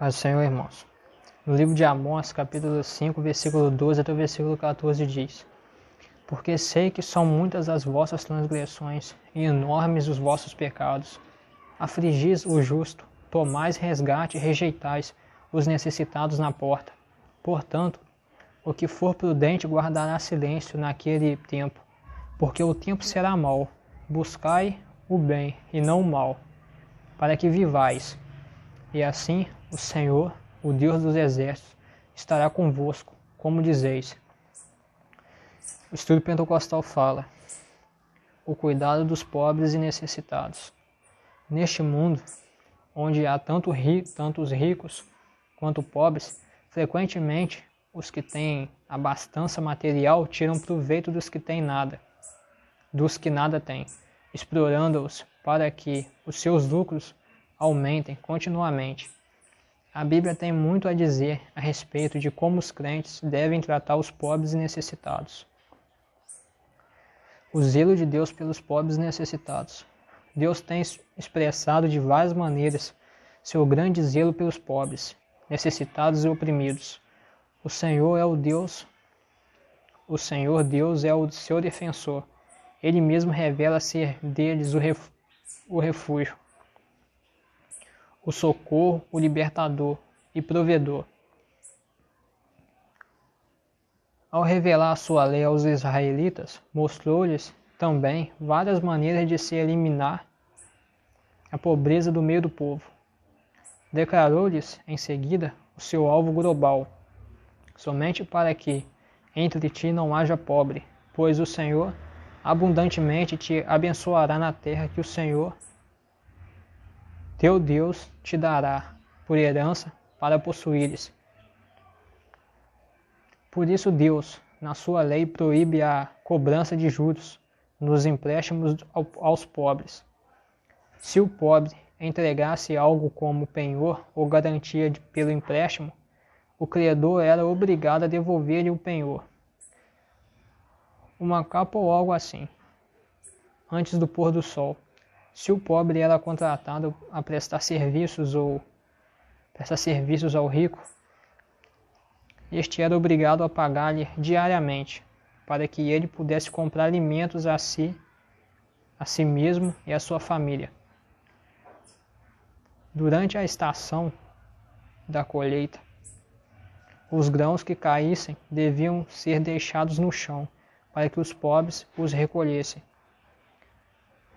Paz do Senhor, irmãos. No livro de Amós, capítulo 5, versículo 12 até o versículo 14 diz: Porque sei que são muitas as vossas transgressões e enormes os vossos pecados. Afligis o justo, tomais resgate e rejeitais os necessitados na porta. Portanto, o que for prudente guardará silêncio naquele tempo, porque o tempo será mau. Buscai o bem e não o mal, para que vivais. E assim o Senhor, o Deus dos exércitos, estará convosco, como dizeis. O estudo pentecostal fala: o cuidado dos pobres e necessitados. Neste mundo, onde há tantos ricos quanto pobres, frequentemente os que têm abastança material tiram proveito dos que têm nada, dos que nada têm, explorando-os para que os seus lucros aumentem continuamente. A Bíblia tem muito a dizer a respeito de como os crentes devem tratar os pobres e necessitados. O zelo de Deus pelos pobres e necessitados. Deus tem expressado de várias maneiras seu grande zelo pelos pobres, necessitados e oprimidos. O Senhor Deus é o seu defensor. Ele mesmo revela ser deles o refúgio, o socorro, o libertador e provedor. Ao revelar a sua lei aos israelitas, mostrou-lhes também várias maneiras de se eliminar a pobreza do meio do povo. Declarou-lhes, em seguida, o seu alvo global: somente para que entre ti não haja pobre, pois o Senhor abundantemente te abençoará na terra que o Senhor teu Deus te dará por herança para possuíres. Por isso Deus, na sua lei, proíbe a cobrança de juros nos empréstimos aos pobres. Se o pobre entregasse algo como penhor ou garantia pelo empréstimo, o credor era obrigado a devolver-lhe o penhor, uma capa ou algo assim, antes do pôr do sol. Se o pobre era contratado a prestar serviços ao rico, este era obrigado a pagar-lhe diariamente, para que ele pudesse comprar alimentos a si mesmo e à sua família. Durante a estação da colheita, os grãos que caíssem deviam ser deixados no chão, para que os pobres os recolhessem.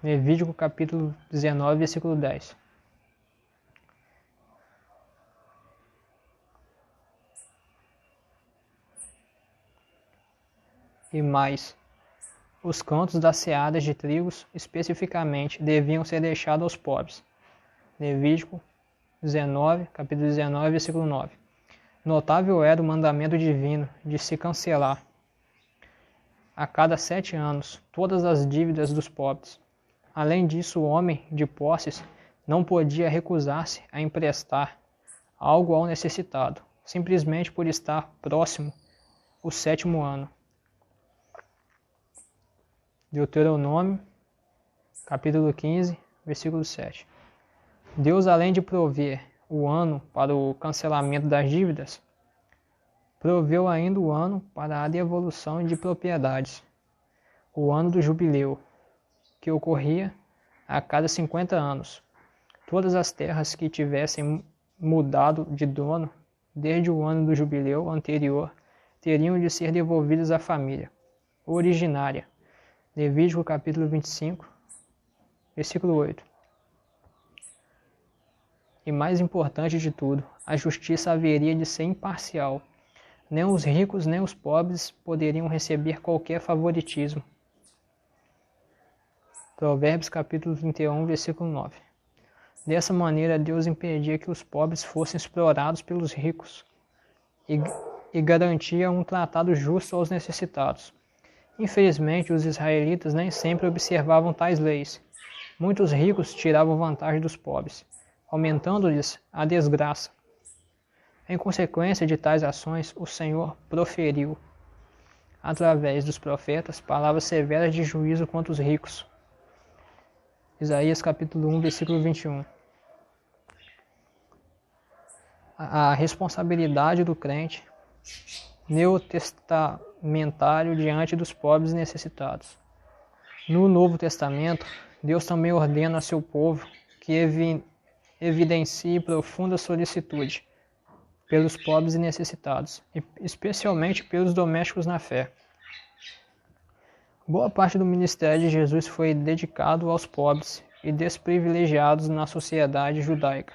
Levítico capítulo 19, versículo 10. E mais, os cantos das searas de trigos, especificamente, deviam ser deixados aos pobres. Levítico 19, capítulo 19, versículo 9. Notável era o mandamento divino de se cancelar, a cada 7 anos, todas as dívidas dos pobres. Além disso, o homem de posses não podia recusar-se a emprestar algo ao necessitado, simplesmente por estar próximo o 7º ano. Deuteronômio, capítulo 15, versículo 7. Deus, além de prover o ano para o cancelamento das dívidas, proveu ainda o ano para a devolução de propriedades, o ano do jubileu, que ocorria a cada 50 anos. Todas as terras que tivessem mudado de dono desde o ano do jubileu anterior teriam de ser devolvidas à família originária. Levítico capítulo 25, versículo 8. E mais importante de tudo, a justiça haveria de ser imparcial. Nem os ricos nem os pobres poderiam receber qualquer favoritismo. Provérbios capítulo 31, versículo 9. Dessa maneira, Deus impedia que os pobres fossem explorados pelos ricos e garantia um tratado justo aos necessitados. Infelizmente, os israelitas nem sempre observavam tais leis. Muitos ricos tiravam vantagem dos pobres, aumentando-lhes a desgraça. Em consequência de tais ações, o Senhor proferiu, através dos profetas, palavras severas de juízo contra os ricos. Isaías capítulo 1, versículo 21. a responsabilidade do crente neotestamentário diante dos pobres e necessitados. No Novo Testamento, Deus também ordena a seu povo que evidencie profunda solicitude pelos pobres e necessitados, e especialmente pelos domésticos na fé. Boa parte do ministério de Jesus foi dedicado aos pobres e desprivilegiados na sociedade judaica,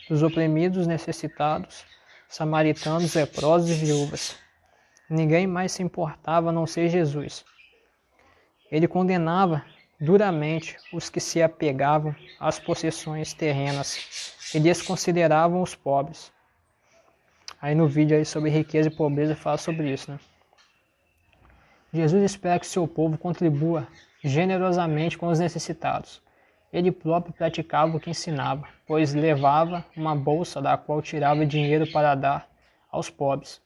dos oprimidos, necessitados, samaritanos, leprosos e viúvas. Ninguém mais se importava a não ser Jesus. Ele condenava duramente os que se apegavam às possessões terrenas e desconsideravam os pobres. Aí no vídeo aí sobre riqueza e pobreza fala sobre isso, né? Jesus espera que seu povo contribua generosamente com os necessitados. Ele próprio praticava o que ensinava, pois levava uma bolsa da qual tirava dinheiro para dar aos pobres.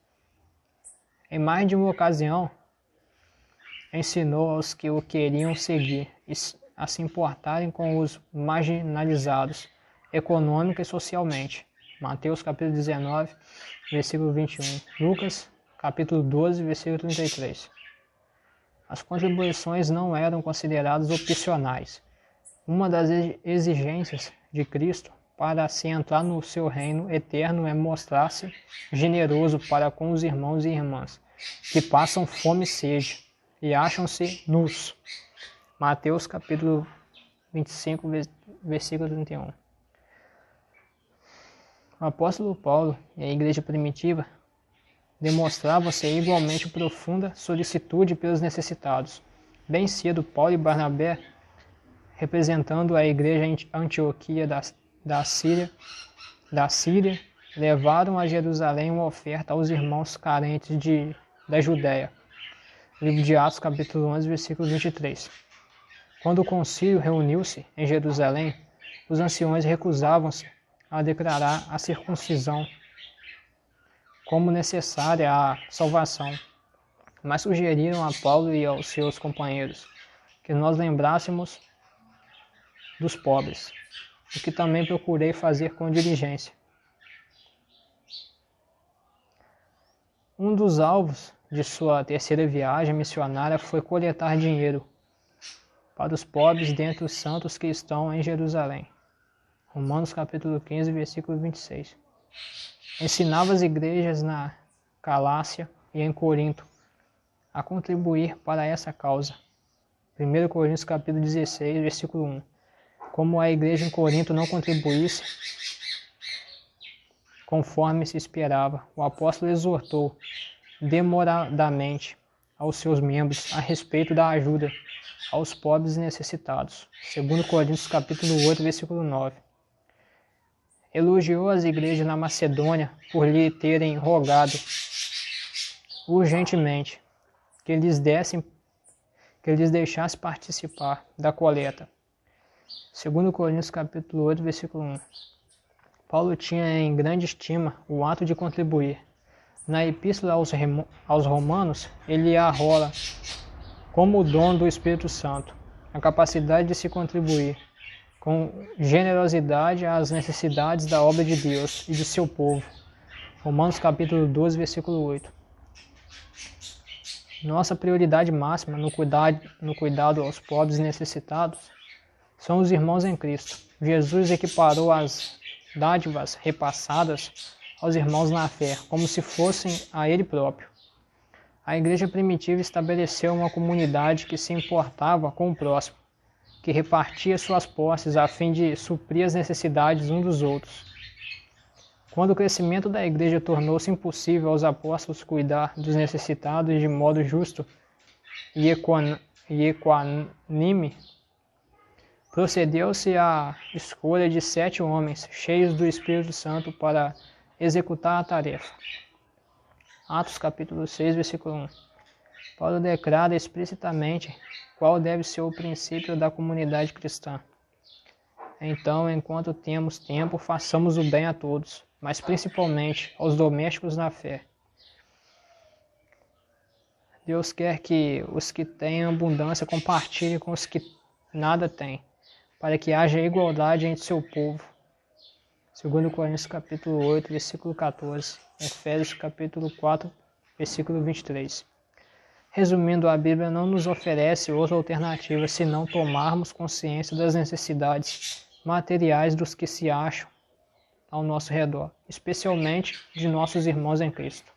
Em mais de uma ocasião, ensinou aos que o queriam seguir a se importarem com os marginalizados, econômica e socialmente. Mateus capítulo 19, versículo 21. Lucas capítulo 12, versículo 33. As contribuições não eram consideradas opcionais. Uma das exigências de Cristo para se entrar no seu reino eterno é mostrar-se generoso para com os irmãos e irmãs que passam fome e sede e acham-se nus. Mateus capítulo 25, versículo 31. O apóstolo Paulo e a igreja primitiva demonstravam ser igualmente profunda solicitude pelos necessitados. Bem cedo, Paulo e Barnabé, representando a igreja em Antioquia da Síria, levaram a Jerusalém uma oferta aos irmãos carentes da Judéia. Livro de Atos, capítulo 11, versículo 23. Quando o concílio reuniu-se em Jerusalém, os anciões recusavam-se a declarar a circuncisão como necessária à salvação, mas sugeriram a Paulo e aos seus companheiros que nós lembrássemos dos pobres, o que também procurei fazer com diligência. Um dos alvos de sua terceira viagem missionária foi coletar dinheiro para os pobres dentre os santos que estão em Jerusalém. Romanos capítulo 15, versículo 26. Ensinava as igrejas na Galácia e em Corinto a contribuir para essa causa. 1 Coríntios capítulo 16, versículo 1. Como a igreja em Corinto não contribuísse conforme se esperava, o apóstolo exortou demoradamente aos seus membros a respeito da ajuda aos pobres e necessitados. 2 Coríntios capítulo 8, versículo 9. Elogiou as igrejas na Macedônia por lhe terem rogado urgentemente que lhes deixasse participar da coleta. 2 Coríntios capítulo 8, versículo 1. Paulo tinha em grande estima o ato de contribuir. Na Epístola aos Romanos, ele arrola como o dom do Espírito Santo a capacidade de se contribuir com generosidade às necessidades da obra de Deus e de seu povo. Romanos capítulo 12, versículo 8. Nossa prioridade máxima no cuidado aos pobres e necessitados são os irmãos em Cristo. Jesus equiparou as dádivas repassadas aos irmãos na fé, como se fossem a Ele próprio. A igreja primitiva estabeleceu uma comunidade que se importava com o próximo, que repartia suas posses a fim de suprir as necessidades uns dos outros. Quando o crescimento da igreja tornou-se impossível aos apóstolos cuidar dos necessitados de modo justo e equânime, procedeu-se à escolha de 7 homens cheios do Espírito Santo para executar a tarefa. Atos capítulo 6, versículo 1. Paulo declara explicitamente qual deve ser o princípio da comunidade cristã. Então, enquanto temos tempo, façamos o bem a todos, mas principalmente aos domésticos na fé. Deus quer que os que têm abundância compartilhem com os que nada têm, para que haja igualdade entre seu povo. 2 Coríntios capítulo 8, versículo 14, Efésios capítulo 4, versículo 23. Resumindo, a Bíblia não nos oferece outra alternativa senão tomarmos consciência das necessidades materiais dos que se acham ao nosso redor, especialmente de nossos irmãos em Cristo.